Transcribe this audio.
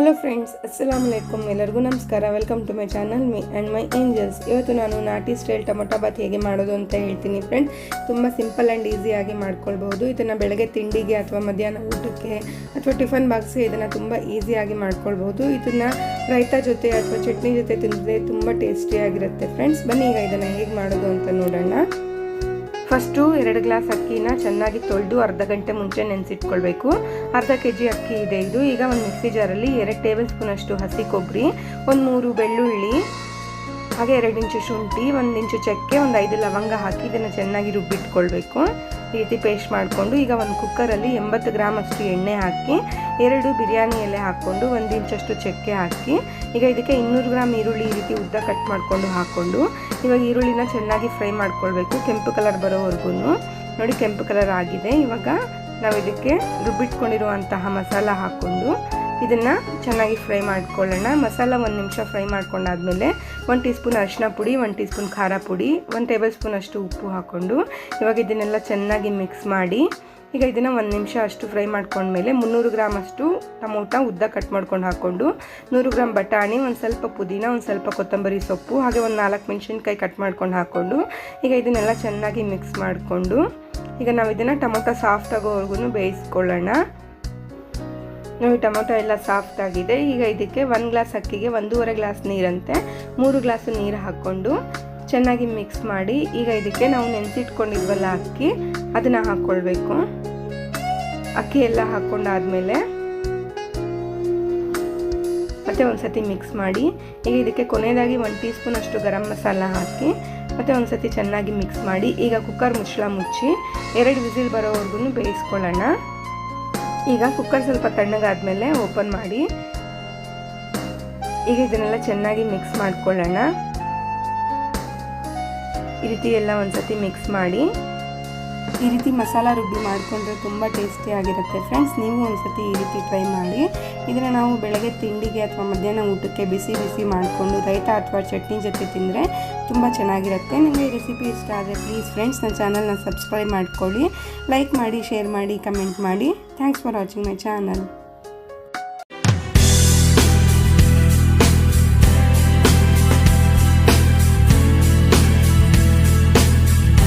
Hello friends, ಅಸ್ಸಲಾಮು ಅಲೈಕುಮ್. ಎಲ್ಲರಿಗೂ ನಮಸ್ಕಾರ. Welcome to my channel me and my angels. ಇವತ್ತು ನಾನು ನಾಟಿ ಸ್ಟೈಲ್ ಟೊಮೊಟೊ ಬಾತ್ ಹೇಗೆ ಮಾಡೋದು ಅಂತ ಹೇಳ್ತೀನಿ ಫ್ರೆಂಡ್. ತುಂಬ ಸಿಂಪಲ್ ಆ್ಯಂಡ್ ಈಸಿಯಾಗಿ ಮಾಡ್ಕೊಳ್ಬೋದು. ಇದನ್ನು ಬೆಳಗ್ಗೆ ತಿಂಡಿಗೆ ಅಥವಾ ಮಧ್ಯಾಹ್ನ ಊಟಕ್ಕೆ ಅಥವಾ ಟಿಫನ್ ಬಾಕ್ಸ್ಗೆ ಇದನ್ನು ತುಂಬ ಈಸಿಯಾಗಿ ಮಾಡ್ಕೊಳ್ಬೋದು. ಇದನ್ನು ರೈತ ಜೊತೆ ಅಥವಾ ಚಟ್ನಿ ಜೊತೆ ತಿಂದರೆ ತುಂಬ ಟೇಸ್ಟಿಯಾಗಿರುತ್ತೆ ಫ್ರೆಂಡ್ಸ್. ಬನ್ನಿ ಈಗ ಇದನ್ನು ಹೇಗೆ ಮಾಡೋದು ಅಂತ ನೋಡೋಣ. ಫಸ್ಟು 2 ಗ್ಲಾಸ್ ಅಕ್ಕಿನ ಚೆನ್ನಾಗಿ ತೊಳೆದು ಅರ್ಧ ಗಂಟೆ ಮುಂಚೆ ನೆನೆಸಿಟ್ಕೊಳ್ಬೇಕು. ಅರ್ಧ kg ಅಕ್ಕಿ ಇದೆ ಇದು. ಈಗ ಒಂದು ಮಿಕ್ಸಿ ಜಾರಲ್ಲಿ 2 ಟೇಬಲ್ ಸ್ಪೂನ್ ಅಷ್ಟು ಹಸಿ ಕೊಬ್ಬರಿ, ಒಂದು 3 ಬೆಳ್ಳುಳ್ಳಿ, ಹಾಗೆ 2 ಇಂಚು ಶುಂಠಿ, 1 ಇಂಚು ಚಕ್ಕೆ, ಒಂದು 5 ಲವಂಗ ಹಾಕಿ ಇದನ್ನು ಚೆನ್ನಾಗಿ ರುಬ್ಬಿಟ್ಕೊಳ್ಬೇಕು. ಈ ರೀತಿ ಪೇಸ್ಟ್ ಮಾಡಿಕೊಂಡು ಈಗ ಒಂದು ಕುಕ್ಕರಲ್ಲಿ 80 ಗ್ರಾಮ್ ಅಷ್ಟು ಎಣ್ಣೆ ಹಾಕಿ 2 ಬಿರಿಯಾನಿ ಎಲೆ ಹಾಕ್ಕೊಂಡು 1 ಇಂಚಷ್ಟು ಚಕ್ಕೆ ಹಾಕಿ ಈಗ ಇದಕ್ಕೆ 200 ಗ್ರಾಮ್ ಈರುಳ್ಳಿ ಈ ರೀತಿ ಉದ್ದ ಕಟ್ ಮಾಡಿಕೊಂಡು ಹಾಕ್ಕೊಂಡು ಇವಾಗ ಈರುಳ್ಳಿನ ಚೆನ್ನಾಗಿ ಫ್ರೈ ಮಾಡ್ಕೊಳ್ಬೇಕು, ಕೆಂಪು ಕಲರ್ ಬರೋವರೆಗೂ. ನೋಡಿ, ಕೆಂಪು ಕಲರ್ ಆಗಿದೆ. ಇವಾಗ ನಾವು ಇದಕ್ಕೆ ರುಬ್ಬಿಟ್ಕೊಂಡಿರುವಂತಹ ಮಸಾಲ ಹಾಕ್ಕೊಂಡು ಇದನ್ನು ಚೆನ್ನಾಗಿ ಫ್ರೈ ಮಾಡ್ಕೊಳ್ಳೋಣ. ಮಸಾಲ 1 ನಿಮಿಷ ಫ್ರೈ ಮಾಡ್ಕೊಂಡಾದ್ಮೇಲೆ 1 ಟೀ ಸ್ಪೂನ್ ಅರಿಶಿನ ಪುಡಿ, 1 ಟೀ ಸ್ಪೂನ್ ಖಾರ ಪುಡಿ, 1 ಟೇಬಲ್ ಸ್ಪೂನ್ ಅಷ್ಟು ಉಪ್ಪು ಹಾಕ್ಕೊಂಡು ಇವಾಗ ಇದನ್ನೆಲ್ಲ ಚೆನ್ನಾಗಿ ಮಿಕ್ಸ್ ಮಾಡಿ ಈಗ ಇದನ್ನು 1 ನಿಮಿಷ ಅಷ್ಟು ಫ್ರೈ ಮಾಡ್ಕೊಂಡ್ಮೇಲೆ 300 ಗ್ರಾಮ್ ಅಷ್ಟು ಟೊಮೊಟೊ ಉದ್ದ ಕಟ್ ಮಾಡ್ಕೊಂಡು ಹಾಕ್ಕೊಂಡು 100 ಗ್ರಾಮ್ ಬಟಾಣಿ, ಒಂದು ಸ್ವಲ್ಪ ಪುದೀನ, ಒಂದು ಸ್ವಲ್ಪ ಕೊತ್ತಂಬರಿ ಸೊಪ್ಪು, ಹಾಗೆ ಒಂದು 4 ಮೆಣಸಿನ್ಕಾಯಿ ಕಟ್ ಮಾಡ್ಕೊಂಡು ಹಾಕ್ಕೊಂಡು ಈಗ ಇದನ್ನೆಲ್ಲ ಚೆನ್ನಾಗಿ ಮಿಕ್ಸ್ ಮಾಡಿಕೊಂಡು ಈಗ ನಾವು ಇದನ್ನು ಟೊಮೊಟೊ ಸಾಫ್ಟ್ ಆಗೋವರೆಗೂ ಬೇಯಿಸ್ಕೊಳ್ಳೋಣ. ನೋಡಿ, ಟೊಮೊಟೊ ಎಲ್ಲ ಸಾಫ್ಟ್ ಆಗಿದೆ. ಈಗ ಇದಕ್ಕೆ 1 ಗ್ಲಾಸ್ ಅಕ್ಕಿಗೆ 1.5 ಗ್ಲಾಸ್ ನೀರಂತೆ 3 ಗ್ಲಾಸ್ ನೀರು ಹಾಕ್ಕೊಂಡು ಚೆನ್ನಾಗಿ ಮಿಕ್ಸ್ ಮಾಡಿ ಈಗ ಇದಕ್ಕೆ ನಾವು ನೆನೆಸಿಟ್ಕೊಂಡಿದ್ವಲ್ಲ ಅಕ್ಕಿ, ಅದನ್ನು ಹಾಕ್ಕೊಳ್ಬೇಕು. ಅಕ್ಕಿ ಎಲ್ಲ ಹಾಕ್ಕೊಂಡಾದ್ಮೇಲೆ ಮತ್ತೆ ಒಂದು ಸತಿ ಮಿಕ್ಸ್ ಮಾಡಿ ಈಗ ಇದಕ್ಕೆ ಕೊನೆಯದಾಗಿ 1 ಟೀ ಸ್ಪೂನ್ ಅಷ್ಟು ಗರಂ ಮಸಾಲ ಹಾಕಿ ಮತ್ತೆ ಒಂದು ಸತಿ ಚೆನ್ನಾಗಿ ಮಿಕ್ಸ್ ಮಾಡಿ ಈಗ ಕುಕ್ಕರ್ ಮುಚ್ಚಳ ಮುಚ್ಚಿ 2 ವಿಸಿಲ್ ಬರೋವರೆಗೂ ಬೇಯಿಸ್ಕೊಳ್ಳೋಣ. ಈಗ ಕುಕ್ಕರ್ ಸ್ವಲ್ಪ ತಣ್ಣಗಾದ್ಮೇಲೆ ಓಪನ್ ಮಾಡಿ ಈಗ ಇದನ್ನೆಲ್ಲ ಚೆನ್ನಾಗಿ ಮಿಕ್ಸ್ ಮಾಡ್ಕೊಳ್ಳೋಣ. ಈ ರೀತಿ ಎಲ್ಲ ಒಂದ್ಸತಿ ಮಿಕ್ಸ್ ಮಾಡಿ ಈ ರೀತಿ ಮಸಾಲ ರುಬ್ಬಿ ಮಾಡಿಕೊಂಡ್ರೆ ತುಂಬ ಟೇಸ್ಟಿಯಾಗಿರುತ್ತೆ ಫ್ರೆಂಡ್ಸ್. ನೀವು ಒಂದ್ಸತಿ ಈ ರೀತಿ ಟ್ರೈ ಮಾಡಿ. ಇದನ್ನು ನಾವು ಬೆಳಗ್ಗೆ ತಿಂಡಿಗೆ ಅಥವಾ ಮಧ್ಯಾಹ್ನ ಊಟಕ್ಕೆ ಬಿಸಿ ಬಿಸಿ ಮಾಡಿಕೊಂಡು ರೈತ ಅಥವಾ ಚಟ್ನಿ ಜೊತೆ ತಿಂದರೆ ತುಂಬ ಚೆನ್ನಾಗಿರುತ್ತೆ. ನಿಮಗೆ ಈ ರೆಸಿಪಿ ಇಷ್ಟ ಆದರೆ ಪ್ಲೀಸ್ ಫ್ರೆಂಡ್ಸ್ ನನ್ನ ಚಾನಲ್ನ ಸಬ್ಸ್ಕ್ರೈಬ್ ಮಾಡ್ಕೊಳ್ಳಿ, ಲೈಕ್ ಮಾಡಿ, ಶೇರ್ ಮಾಡಿ, ಕಮೆಂಟ್ ಮಾಡಿ. Thanks for watching my channel.